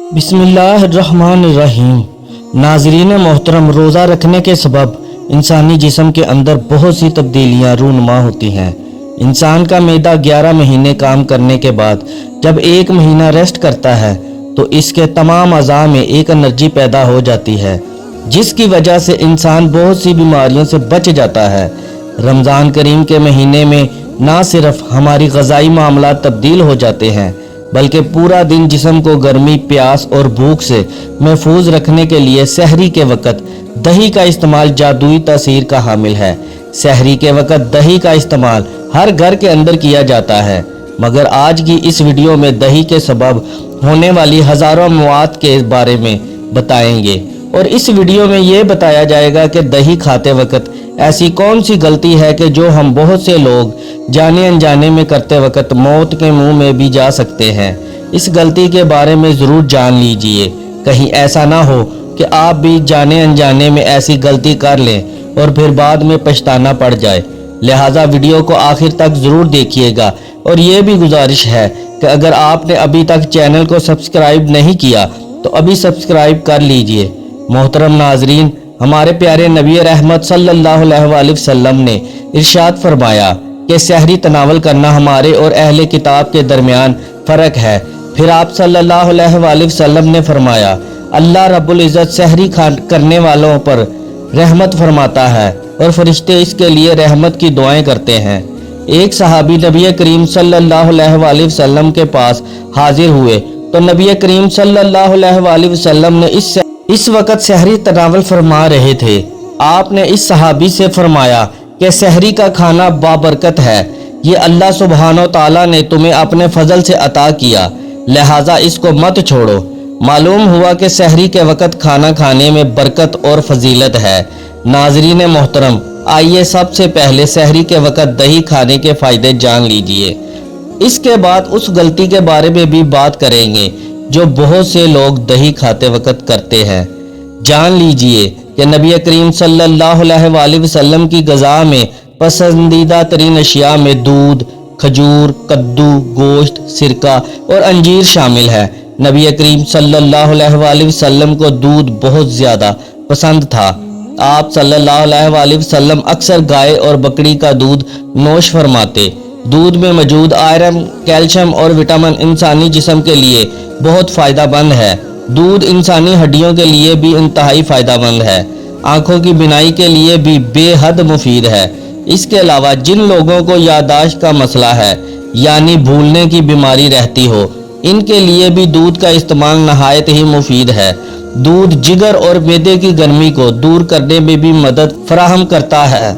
बिस्मिल्लाहिर्रहमानिर्रहीम। नाज़रीन मोहतरम, रोज़ा रखने के सबब इंसानी जिस्म के अंदर बहुत सी तब्दीलियाँ रूनुमा होती हैं। इंसान का मैदा 11 महीने काम करने के बाद जब एक महीना रेस्ट करता है तो इसके तमाम अज़ा में एक एनर्जी पैदा हो जाती है, जिसकी वजह से इंसान बहुत सी बीमारियों से बच जाता है। रमज़ान करीम के महीने में ना सिर्फ हमारी ग़ज़ाई मामलात तब्दील हो जाते हैं, बल्कि पूरा दिन जिस्म को गर्मी, प्यास और भूख से महफूज रखने के लिए सहरी के वक़्त दही का इस्तेमाल जादुई तासीर का हामिल है। सहरी के वक़्त दही का इस्तेमाल हर घर के अंदर किया जाता है, मगर आज की इस वीडियो में दही के सबब होने वाली हज़ारों मौत के बारे में बताएंगे। और इस वीडियो में ये बताया जाएगा कि दही खाते वक़्त ऐसी कौन सी गलती है कि जो हम बहुत से लोग जाने अनजाने में करते वक़्त मौत के मुंह में भी जा सकते हैं। इस गलती के बारे में ज़रूर जान लीजिए, कहीं ऐसा ना हो कि आप भी जाने अनजाने में ऐसी गलती कर लें और फिर बाद में पछताना पड़ जाए। लिहाजा वीडियो को आखिर तक ज़रूर देखिएगा। और ये भी गुजारिश है कि अगर आपने अभी तक चैनल को सब्सक्राइब नहीं किया तो अभी सब्सक्राइब कर लीजिए। मोहतरम नाजरीन, हमारे प्यारे नबी रहमत सल्लल्लाहु अलैहि वसल्लम ने इरशाद फरमाया कि सहरी तनावल करना हमारे और अहले किताब के दरमियान फ़र्क है। फिर आप सल्लल्लाहु अलैहि वसल्लम ने फरमाया, अल्लाह रब्बुल इज़्ज़त सहरी करने वालों पर रहमत फरमाता है और फरिश्ते इसके लिए रहमत की दुआएं करते हैं। एक सहाबी नबी करीम सल्लल्लाहु अलैहि वसल्लम के पास हाजिर हुए तो नबी करीम सल्लल्लाहु अलैहि वसल्लम ने इस वक्त सहरी तनावल फरमा रहे थे। आपने इस सहाबी से फरमाया कि सहरी का खाना बाबरकत है, ये अल्लाह सुब्हानो ताला ने तुम्हें अपने फजल से अता किया, लिहाजा इसको मत छोड़ो। मालूम हुआ कि सहरी के वक़्त खाना खाने में बरकत और फजीलत है। नाजरीन मोहतरम, आइए सबसे पहले सहरी के वक़्त दही खाने के फ़ायदे जान लीजिए। इसके बाद उस गलती के बारे में भी बात करेंगे जो बहुत से लोग दही खाते वक़्त करते हैं। जान लीजिए कि नबी करीम सल्लल्लाहु अलैहि वसल्लम की ग़ज़ा में पसंदीदा तरीन अशिया में दूध, खजूर, कद्दू, गोश्त, सिरका और अंजीर शामिल है। नबी करीम सल्लल्लाहु अलैहि वसल्लम को दूध बहुत ज़्यादा पसंद था। आप सल्लल्लाहु अलैहि वसल्लम अक्सर गाय और बकरी का दूध नोश फरमाते। दूध में मौजूद आयरन, कैल्शियम और विटामिन इंसानी जिस्म के लिए बहुत फ़ायदेमंद है। दूध इंसानी हड्डियों के लिए भी इंतहाई फ़ायदेमंद है। आँखों की बिनाई के लिए भी बेहद मुफीद है। इसके अलावा जिन लोगों को याददाश्त का मसला है यानी भूलने की बीमारी रहती हो, इनके लिए भी दूध का इस्तेमाल नहायत ही मुफीद है। दूध जिगर और मैदे की गर्मी को दूर करने में भी मदद फराहम करता है।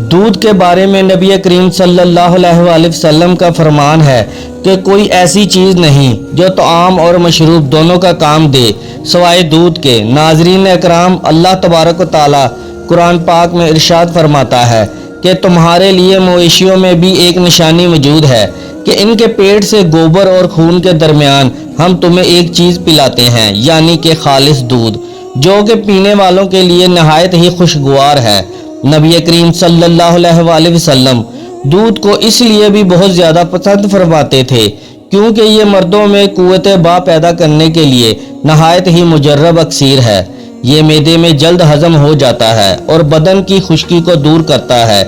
दूध के बारे में नबी करीम सल्लल्लाहु अलैहि वसल्लम का फरमान है कि कोई ऐसी चीज़ नहीं जो तआम और मशरूब दोनों का काम दे सवाए दूध के। नाजरीन अकराम, अल्लाह तबारक व तआला कुरान पाक में इरशाद फरमाता है कि तुम्हारे लिए मवेशियों में भी एक निशानी मौजूद है कि इनके पेट से गोबर और खून के दरमियान हम तुम्हें एक चीज़ पिलाते हैं, यानी कि खालिस दूध, जो कि पीने वालों के लिए नहायत ही खुशगवार है। नबी करीम सल्लल्लाहु अलैहि वसल्लम दूध को इसलिए भी बहुत ज़्यादा पसंद फरमाते थे क्योंकि ये मर्दों में कुव्वत बा पैदा करने के लिए नहायत ही मुजर्रब अक्सीर है। ये मैदे में जल्द हजम हो जाता है और बदन की खुश्की को दूर करता है,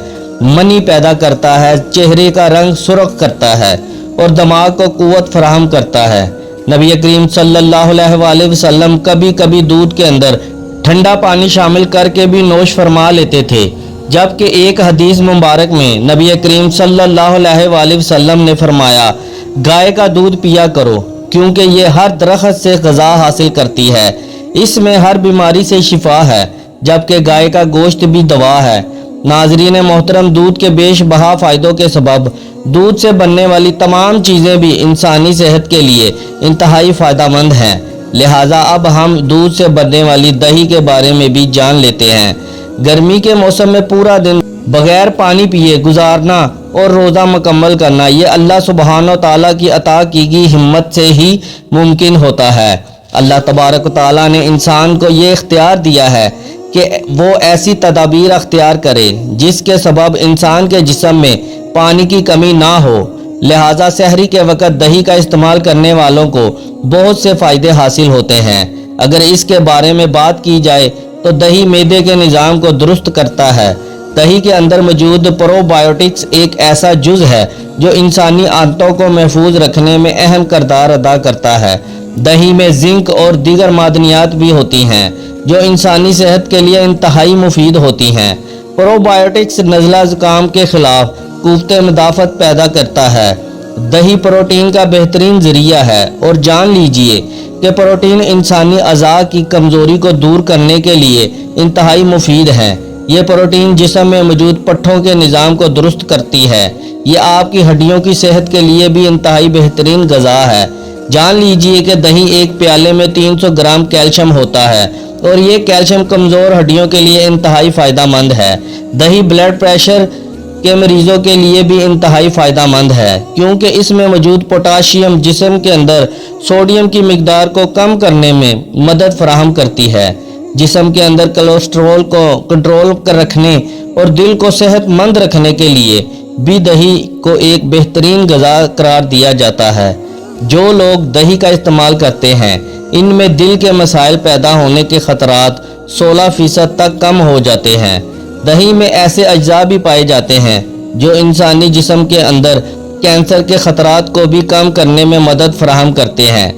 मनी पैदा करता है, चेहरे का रंग सुर्ख करता है और दिमाग को कुव्वत फराहम करता है। नबी करीम सल्लल्लाहु अलैहि वसल्लम कभी कभी दूध के अंदर ठंडा पानी शामिल करके भी नोश फरमा लेते थे, जबकि एक हदीस मुबारक में नबी करीम सल्लल्लाहु अलैहि वसल्लम ने फरमाया, गाय का दूध पिया करो क्योंकि ये हर दरख्त से ग़ज़ा हासिल करती है, इसमें हर बीमारी से शिफा है, जबकि गाय का गोश्त भी दवा है। नाजरीन मोहतरम, दूध के बेशबहा फ़ायदों के सबब दूध से बनने वाली तमाम चीज़ें भी इंसानी सेहत के लिए इंतहाई फ़ायदेमंद हैं। लिहाजा अब हम दूध से बनने वाली दही के बारे में भी जान लेते हैं। गर्मी के मौसम में पूरा दिन बगैर पानी पिए गुजारना और रोज़ा मुकम्मल करना, ये अल्लाह सुब्हानो ताला की अता की गई हिम्मत से ही मुमकिन होता है। अल्लाह तबारक ताला ने इंसान को ये इख्तियार दिया है कि वो ऐसी तदाबीर अख्तियार करे जिसके सबब इंसान के जिस्म में पानी की कमी ना हो। लिहाजा सहरी के वक़्त दही का इस्तेमाल करने वालों को बहुत से फ़ायदे हासिल होते हैं। अगर इसके बारे में बात की जाए तो दही मैदे के निज़ाम को दुरुस्त करता है। दही के अंदर मौजूद प्रोबायोटिक्स एक ऐसा जुज़ है जो इंसानी आंतों को महफूज रखने में अहम किरदार अदा करता है। दही में जिंक और दीगर मादनियात भी होती हैं जो इंसानी सेहत के लिए इंतहाई मुफीद होती हैं। प्रोबायोटिक्स नज़ला ज़ुकाम के ख़िलाफ़ कुव्वत मदाफ़त पैदा करता है। दही प्रोटीन का बेहतरीन ज़रिया है और जान लीजिए कि प्रोटीन इंसानी अज़ा की कमज़ोरी को दूर करने के लिए इंतहाई मुफीद है। ये प्रोटीन जिस्म में मौजूद पट्ठों के निज़ाम को दुरुस्त करती है। ये आपकी हड्डियों की सेहत के लिए भी इंतहाई बेहतरीन ग़िज़ा है। जान लीजिए कि दही एक प्याले में 300 ग्राम कैल्शियम होता है और ये कैल्शियम कमज़ोर हड्डियों के लिए इंतहाई फ़ायदेमंद है। दही ब्लड प्रेशर के मरीज़ों के लिए भी इंतहाई फ़ायदेमंद है क्योंकि इसमें मौजूद पोटाशियम जिस्म के अंदर सोडियम की मिकदार को कम करने में मदद फराहम करती है। जिस्म के अंदर कोलेस्ट्रॉल को कंट्रोल कर रखने और दिल को सेहतमंद रखने के लिए भी दही को एक बेहतरीन ग़िज़ा करार दिया जाता है। जो लोग दही का इस्तेमाल करते हैं इनमें दिल के मसाइल पैदा होने के ख़तरात 16% तक कम हो जाते हैं। दही में ऐसे अज्जा भी पाए जाते हैं जो इंसानी जिस्म के अंदर कैंसर के ख़तरात को भी कम करने में मदद फराहम करते हैं।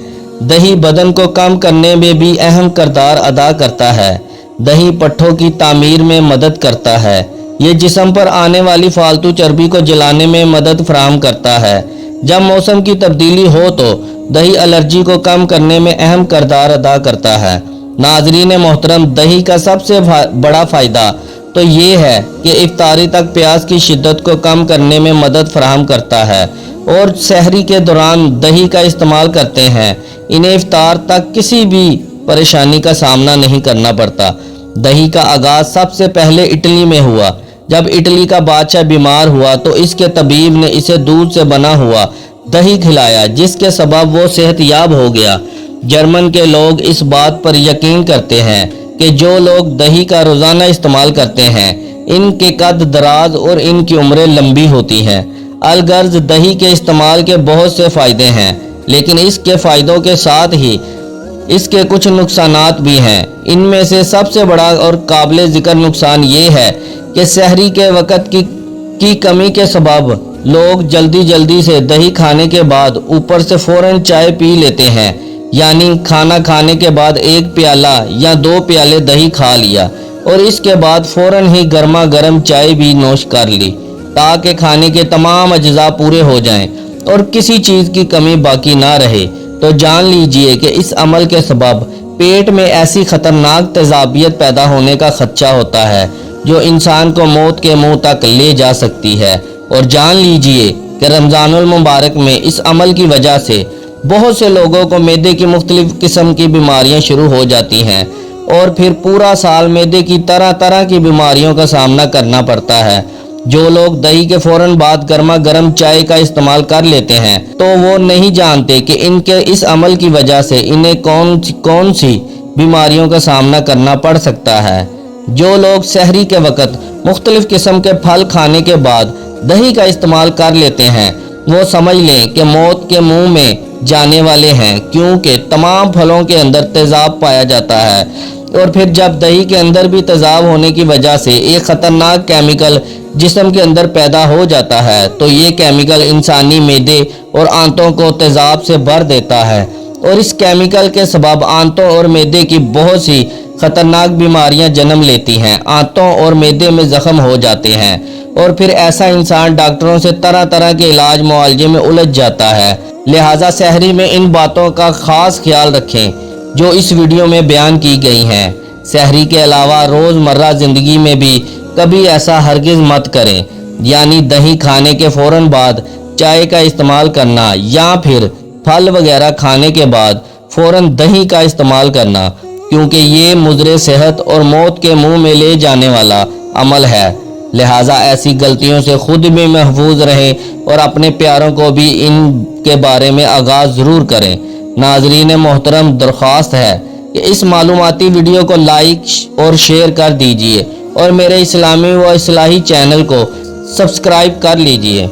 दही बदन को कम करने में भी अहम किरदार अदा करता है। दही पट्ठों की तामीर में मदद करता है। ये जिस्म पर आने वाली फालतू चर्बी को जलाने में मदद फराहम करता है। जब मौसम की तब्दीली हो तो दही एलर्जी को कम करने में अहम किरदार अदा करता है। नाज़रीन मोहतरम, दही का सबसे बड़ा फ़ायदा तो ये है कि इफ्तारी तक प्यास की शिद्दत को कम करने में मदद फराहम करता है और सहरी के दौरान दही का इस्तेमाल करते हैं इन्हें इफ्तार तक किसी भी परेशानी का सामना नहीं करना पड़ता। दही का आगाज़ सबसे पहले इटली में हुआ। जब इटली का बादशाह बीमार हुआ तो इसके तबीब ने इसे दूध से बना हुआ दही खिलाया जिसके सबब वो सेहतयाब हो गया। जर्मन के लोग इस बात पर यकीन करते हैं कि जो लोग दही का रोज़ाना इस्तेमाल करते हैं इनके कद दराज और इनकी उम्रें लंबी होती हैं। अलगर्ज दही के इस्तेमाल के बहुत से फ़ायदे हैं लेकिन इसके फ़ायदों के साथ ही इसके कुछ नुकसानात भी हैं। इनमें से सबसे बड़ा और काबिल ज़िक्र नुकसान ये है कि सहरी के वक़्त की कमी के सबब लोग जल्दी से दही खाने के बाद ऊपर से फ़ौरन चाय पी लेते हैं। यानी खाना खाने के बाद 1 प्याला या 2 प्याले दही खा लिया और इसके बाद फ़ौरन ही गर्मा गर्म चाय भी नोश कर ली ताकि खाने के तमाम अज्जा पूरे हो जाएं और किसी चीज़ की कमी बाकी ना रहे। तो जान लीजिए कि इस अमल के सबब पेट में ऐसी ख़तरनाक तेज़ाबियत पैदा होने का ख़दशा होता है जो इंसान को मौत के मुंह तक ले जा सकती है। और जान लीजिए कि रमज़ानुल मुबारक में इस अमल की वजह से बहुत से लोगों को मैदे की मुख्तलिफ़ किस्म की बीमारियां शुरू हो जाती हैं और फिर पूरा साल मैदे की तरह तरह की बीमारियों का सामना करना पड़ता है। जो लोग दही के फ़ौरन बाद गर्मा गर्म चाय का इस्तेमाल कर लेते हैं तो वो नहीं जानते कि इनके इस अमल की वजह से इन्हें कौन सी बीमारियों का सामना करना पड़ सकता है। जो लोग सहरी के वक़्त मुख्तलिफ़ किस्म के फल खाने के बाद दही का इस्तेमाल कर लेते हैं वो समझ लें कि मौत के मुंह में जाने वाले हैं क्योंकि तमाम फलों के अंदर तेज़ाब पाया जाता है और फिर जब दही के अंदर भी तेज़ाब होने की वजह से एक ख़तरनाक केमिकल जिस्म के अंदर पैदा हो जाता है तो ये केमिकल इंसानी मैदे और आंतों को तेज़ाब से भर देता है और इस केमिकल के सबब आंतों और मैदे की बहुत सी ख़तरनाक बीमारियां जन्म लेती हैं। आंतों और मैदे में ज़ख्म हो जाते हैं और फिर ऐसा इंसान डॉक्टरों से तरह तरह के इलाज मुआलजे में उलझ जाता है। लिहाजा सहरी में इन बातों का ख़ास ख्याल रखें जो इस वीडियो में बयान की गई हैं। सहरी के अलावा रोज़मर्रा ज़िंदगी में भी कभी ऐसा हरगिज़ मत करें, यानी दही खाने के फ़ौरन बाद चाय का इस्तेमाल करना या फिर फल वगैरह खाने के बाद फ़ौरन दही का इस्तेमाल करना, क्योंकि ये मुज़र सेहत और मौत के मुंह में ले जाने वाला अमल है। लिहाजा ऐसी गलतियों से खुद भी महफूज रहें और अपने प्यारों को भी इनके बारे में आगाज़ ज़रूर करें। नाज़रीन मोहतरम, दरख्वास्त है कि इस मालूमाती वीडियो को लाइक और शेयर कर दीजिए और मेरे इस्लामी व इस्लाही चैनल को सब्सक्राइब कर लीजिए।